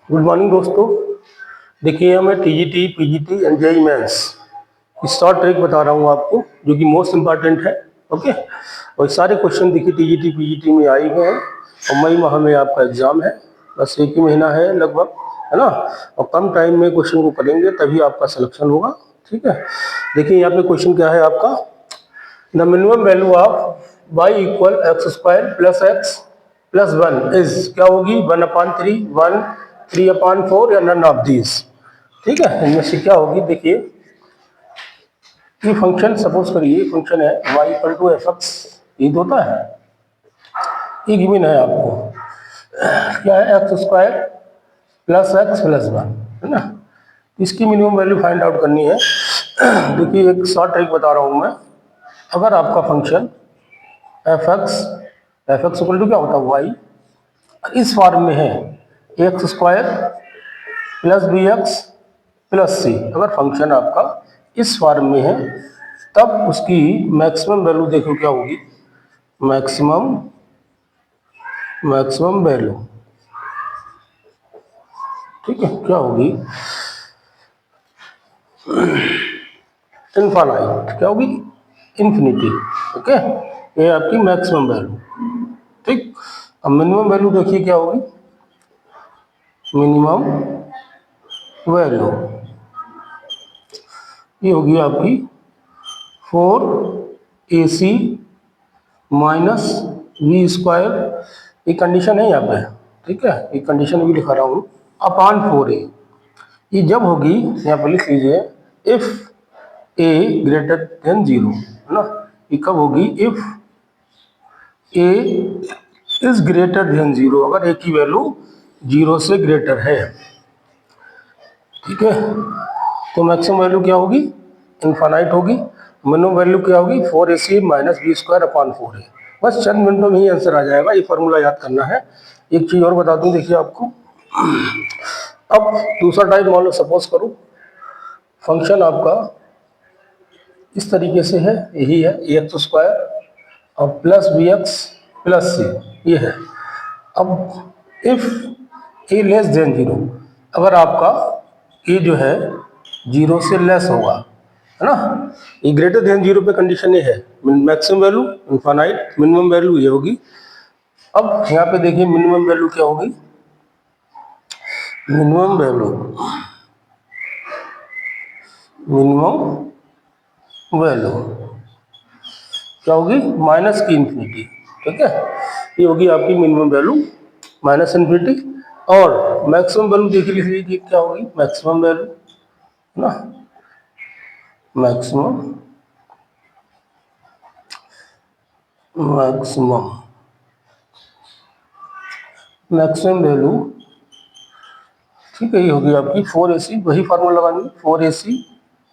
Good morning दोस्तों। देखिए मैं TGT, PGT and JEE mains की शॉर्ट ट्रिक बता रहा हूँ आपको, जो कि मोस्ट इम्पॉर्टेंट है। ओके, और सारे क्वेश्चन देखिए टीजीटी पीजीटी में आए हुए हैं और मई माह में आपका एग्जाम है। बस एक ही महीना है लगभग, है ना। और कम टाइम में क्वेश्चन को करेंगे तभी आपका सिलेक्शन होगा। ठीक है, देखिए यहाँ पे क्वेश्चन क्या है आपका। The minimum value of y equal x square plus X plus one is क्या होगी? 1/3, 1, 3/4 या नन ऑफ दीज। ठीक है, इनमें से क्या होगी? देखिए ये फंक्शन, सपोज करिए फंक्शन है y equal to F X, ये होता है, ये गिवन है आपको। क्या है? X square plus X plus one, है ना। इसकी मिनिमम वैल्यू फाइंड आउट करनी है। देखिए एक शॉर्ट ट्रिक बता रहा हूँ मैं। अगर आपका function F X equal to क्या होता है? वाई, इस फॉर्म में है X square plus B X plus C. अगर फंक्शन आपका इस फॉर्म में है तब उसकी मैक्सिमम वैल्यू देखो क्या होगी। मैक्सिमम वैल्यू, ठीक है, क्या होगी? इनफाइनाइट, क्या होगी? इन्फिनिटी। ओके, ये आपकी मैक्सिमम वैल्यू। ठीक, अब मिनिमम वैल्यू देखिए क्या होगी। मिनिमम वैल्यू ये होगी आपकी 4ac माइनस वी स्क्वायर। ये कंडीशन है यहाँ पे, ठीक है, ये कंडीशन भी लिखा रहा हूँ, अपॉन 4a। ये जब होगी, यहाँ पर लिख लीजिए, इफ a ग्रेटर देन 0, है ना। ये कब होगी? If a is greater than 0, अगर a की वैल्यू 0 से ग्रेटर है। ठीक है, तो मैक्सिमम वैल्यू क्या होगी? इनफाइनाइट होगी। मिनिमम वैल्यू क्या होगी? 4ac minus B square upon 4a। बस चंद मिनटों में ही आंसर आ जाएगा, ये फॉर्मूला याद करना है। एक चीज़ और बता दूं, देखिए आपको। अब दूसरा टाइप मान लो, सपोज करो फंक्शन आपका इस तरीके से है, यही है एक्स स्क्वायर और प्लस बी एक्स प्लस सी, ये है। अब इफ ए लेस देन 0, अगर आपका ए जो है 0 से लेस होगा, है ना। ये ग्रेटर देन 0 पे कंडीशन ये है, maximum value infinite, minimum value ये होगी। अब यहाँ पे देखिए मिनिमम वैल्यू क्या होगी। मिनिमम वैल्यू क्या होगी? माइनस की इन्फिनिटी। ठीक है, ये होगी आपकी मिनिमम वैल्यू माइनस इन्फिनिटी। और मैक्सिमम वैल्यू देख लीजिए क्या होगी। मैक्सिमम वैल्यू, है ना, मैक्सिमम वैल्यू, ठीक है, ये होगी आपकी 4ac, वही फार्मूला लगानी, 4ac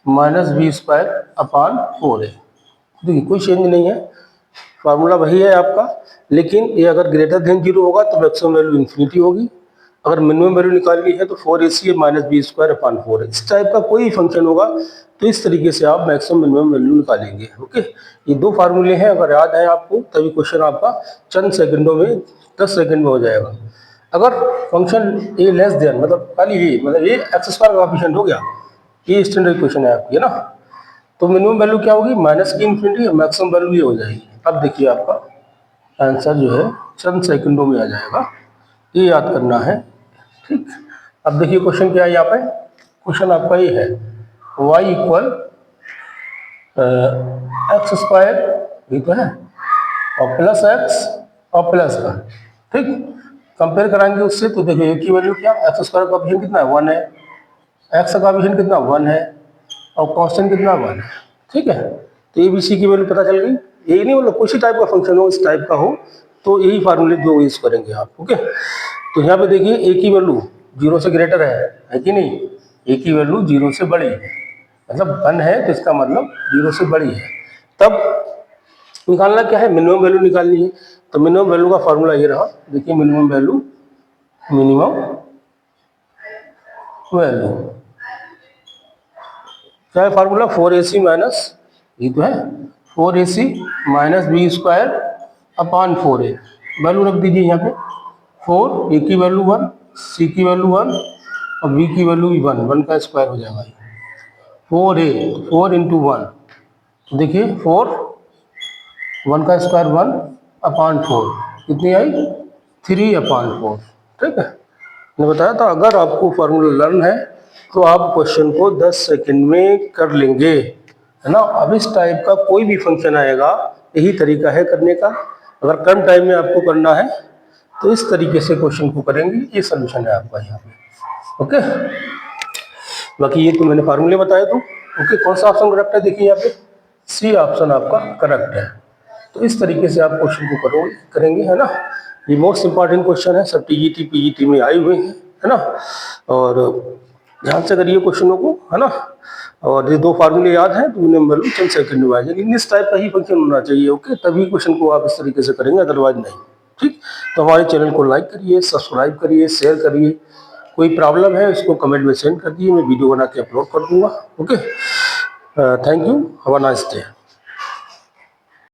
minus B square upon 4a। देखिए कोई चेंज नहीं है, फार्मूला वही है आपका। लेकिन ये अगर ग्रेटर देन 0 होगा तो मैक्सिमम वैल्यू इन्फिनिटी होगी। अगर मिनिमम वैल्यू निकालनी है तो 4ac minus B square upon 4a। इस टाइप का कोई फंक्शन होगा तो इस तरीके से आप मैक्सिमम मिनिमम वैल्यू निकालेंगे। ओके, ये दो फार्मूले हैं, अगर याद है आपको तभी क्वेश्चन आपका चंद सेकंडों में, 10 सेकंड में हो जाएगा। अगर फंक्शन ए लेस देन, मतलब खाली ये, मतलब ये एक्स स्क्वायर का कोएफिशिएंट हो गया, ये स्टैंडर्ड क्वेश्चन है आपकी, है ना। तो मिनिमम वैल्यू क्या होगी? माइनस की इन्फिनिटी, और मैक्सिमम वैल्यू ये हो जाएगी। अब देखिए आपका आंसर जो है चंद सेकंडों में आ जाएगा, ये याद करना है। ठीक, अब देखिए क्वेश्चन क्या है यहाँ पे। क्वेश्चन आपका ये है, y इक्वल एक्स स्क्वायर, ये तो है, और प्लस एक्स और प्लस वन। ठीक, कंपेयर कराएंगे उससे, तो देखिए एक की वैल्यू क्या, एक्स स्क्वायर का कोएफिशिएंट कितना है? 1 है, एक्स का कोएफिशिएंट कितना? 1 है, और कांस्टेंट कितना? 1 है। ठीक है, तो ए बी सी की वैल्यू पता चल गई। यही नहीं, मतलब कुछ ही टाइप का फंक्शन हो, इस टाइप का हो, तो यही फार्मूले जो यूज करेंगे आप। ओके, तो यहाँ पे देखिए ए की वैल्यू 0 से ग्रेटर है कि नहीं? ए की वैल्यू 0 से बड़ी है, मतलब 1 है, तो इसका मतलब 0 से बड़ी है। तब निकालना क्या है? मिनिमम वैल्यू निकालनी है। तो मिनिमम वैल्यू का फार्मूला ये रहा, देखिए मिनिमम वैल्यू क्या है फार्मूला? 4ac माइनस, ये तो है, 4ac minus B square upon 4a। Value रख दीजिए यहाँ पे, 4, a की वैल्यू 1, सी की वैल्यू 1 और बी की वैल्यू 1, 1 का स्क्वायर हो जाएगा। 4a, 4 इंटू 1, तो देखिए 4, 1 का स्क्वायर 1 अपान 4, कितनी आई 3 अपान 4। ठीक है, मैंने बताया था अगर आपको फार्मूला लर्न है तो आप क्वेश्चन को 10 सेकंड में कर लेंगे, है ना। अब इस टाइप का कोई भी फंक्शन आएगा, यही तरीका है करने का। अगर कम टाइम में आपको करना है तो इस तरीके से क्वेश्चन को करेंगे, ये सोल्यूशन है आपका यहाँ पे। ओके, बाकी ये तो मैंने फार्मूले बताए तो। ओके, कौन सा ऑप्शन करेक्ट है देखिए यहाँ पे, सी ऑप्शन आपका करेक्ट है। तो इस तरीके से आप क्वेश्चन को करेंगे, है ना। ये मोस्ट इंपॉर्टेंट क्वेश्चन है, सब टीजीटी पीजीटी में आए हुए हैं, है ना। और ध्यान से करिए क्वेश्चनों को, है ना। और ये 2 फार्मूले याद हैं तो उन्हें मतलब चंद सेकंड में आ जाएंगे। लेकिन इस टाइप का ही फंक्शन होना चाहिए, ओके, तभी क्वेश्चन को आप इस तरीके से करेंगे, अदरवाइज नहीं। ठीक, तो हमारे चैनल को लाइक करिए, सब्सक्राइब करिए, शेयर करिए। कोई प्रॉब्लम है इसको कमेंट में सेंड कर दिए, मैं वीडियो बना के अपलोड कर दूंगा। Okay, thank you, have a nice day.